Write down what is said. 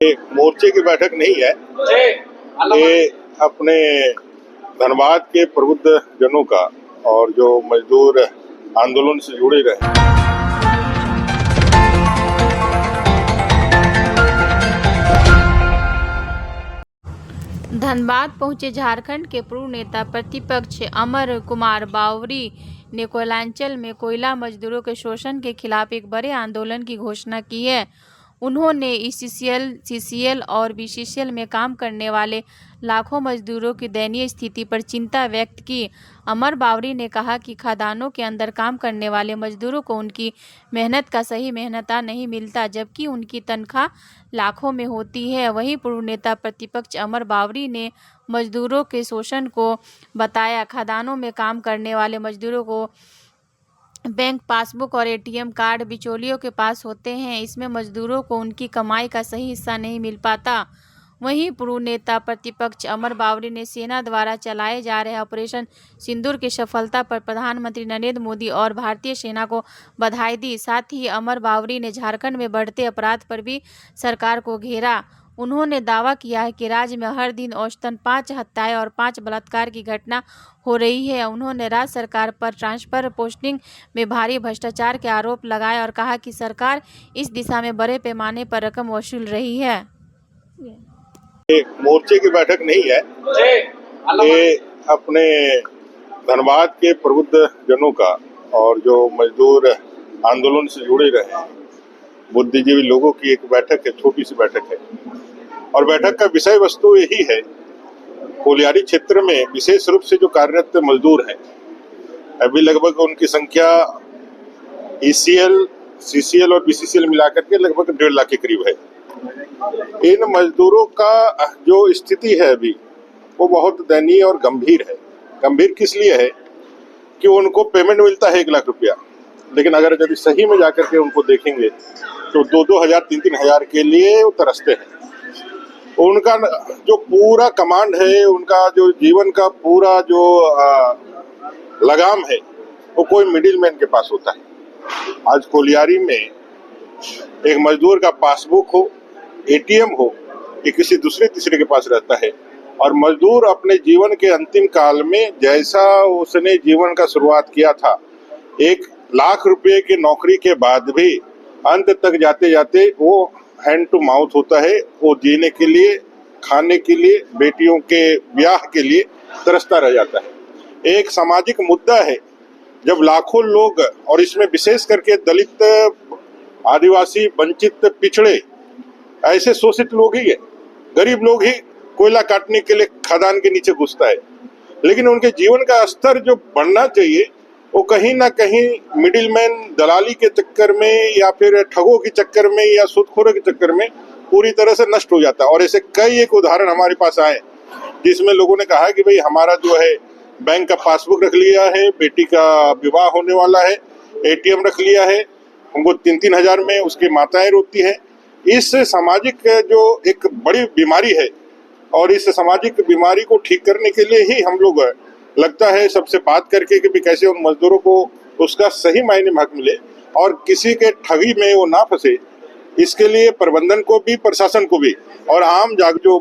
ये मोर्चे की बैठक नहीं है। ये अपने धनबाद के प्रबुद्ध जनों का और जो मजदूर आंदोलन से जुड़े रहे। धनबाद पहुंचे झारखंड के पूर्व नेता प्रतिपक्ष अमर कुमार बावरी ने कोयलांचल में कोयला मजदूरों के शोषण के खिलाफ एक बड़े आंदोलन की घोषणा की है। उन्होंने ईसीसीएल, सीसीएल और बीसीसीएल में काम करने वाले लाखों मजदूरों की दयनीय स्थिति पर चिंता व्यक्त की। अमर बावरी ने कहा कि खदानों के अंदर काम करने वाले मजदूरों को उनकी मेहनत का सही मेहनता नहीं मिलता, जबकि उनकी तनख्वाह लाखों में होती है। वहीं पूर्व नेता प्रतिपक्ष अमर बावरी ने मजदूरों के शोषण को बताया। खदानों में काम करने वाले मजदूरों को बैंक पासबुक और एटीएम कार्ड बिचौलियों के पास होते हैं। इसमें मजदूरों को उनकी कमाई का सही हिस्सा नहीं मिल पाता। वहीं पूर्व नेता प्रतिपक्ष अमर बावरी ने सेना द्वारा चलाए जा रहे ऑपरेशन सिंदूर की सफलता पर प्रधानमंत्री नरेंद्र मोदी और भारतीय सेना को बधाई दी। साथ ही अमर बावरी ने झारखंड में बढ़ते अपराध पर भी सरकार को घेरा। उन्होंने दावा किया है कि राज्य में हर दिन औसतन 5 हत्याएं और 5 बलात्कार की घटना हो रही है। उन्होंने राज्य सरकार पर ट्रांसफर पोस्टिंग में भारी भ्रष्टाचार के आरोप लगाए और कहा कि सरकार इस दिशा में बड़े पैमाने पर रकम वसूल रही है। ये मोर्चे की बैठक नहीं है। ये अपने धनबाद के प्रबुद्ध जनों का और जो मजदूर आंदोलन से जुड़े रहे बुद्धिजीवी लोगों की एक बैठक है, छोटी सी बैठक है। और बैठक का विषय वस्तु यही है, कोलियारी क्षेत्र में विशेष रूप से जो कार्यरत मजदूर हैं, अभी लगभग उनकी संख्या ईसीएल, सीसीएल और बीसीसीएल मिलाकर के लगभग 1.5 लाख के करीब है। इन मजदूरों का जो स्थिति है अभी वो बहुत दयनीय और गंभीर है। गंभीर किस लिए है कि उनको पेमेंट मिलता है 1 लाख रुपया, लेकिन अगर यदि सही में जाकर के उनको देखेंगे तो 2-2 हजार 3-3 हजार के लिए वो तरसते हैं। उनका जो पूरा कमांड है, उनका जो जीवन का पूरा जो लगाम है वो कोई मिडिल मैन के पास होता है। आज कोलियारी में एक मजदूर का पासबुक हो, एटीएम हो, ये किसी दूसरे तीसरे के पास रहता है। और मजदूर अपने जीवन के अंतिम काल में जैसा उसने जीवन का शुरुआत किया था, 1 लाख रुपए की नौकरी के बाद भी अंत तक जाते जाते वो हैंड टू माउथ होता है। वो जीने के लिए, खाने के लिए, बेटियों के ब्याह के लिए तरसता रह जाता है। एक सामाजिक मुद्दा है जब लाखों लोग, और इसमें विशेष करके दलित, आदिवासी, वंचित, पिछड़े, ऐसे शोषित लोग ही है, गरीब लोग ही कोयला काटने के लिए खदान के नीचे घुसता है। लेकिन उनके जीवन का स्तर जो बढ़ना चाहिए वो कहीं ना कहीं मिडिलमैन, दलाली के चक्कर में या फिर ठगों के चक्कर में या सूदखोरों के चक्कर में पूरी तरह से नष्ट हो जाता है। और ऐसे कई एक उदाहरण हमारे पास आए जिसमें लोगों ने कहा कि भाई हमारा जो है बैंक का पासबुक रख लिया है, बेटी का विवाह होने वाला है, एटीएम रख लिया है, हमको 3-3 हजार में उसकी माताएं रोती है। इस सामाजिक जो एक बड़ी बीमारी है, और इस सामाजिक बीमारी को ठीक करने के लिए ही हम लोग लगता है सबसे बात करके कि कैसे उन मजदूरों को उसका सही मायने में हक मिले और किसी के ठगी में वो ना फंसे। इसके लिए प्रबंधन को भी, प्रशासन को भी और आम जो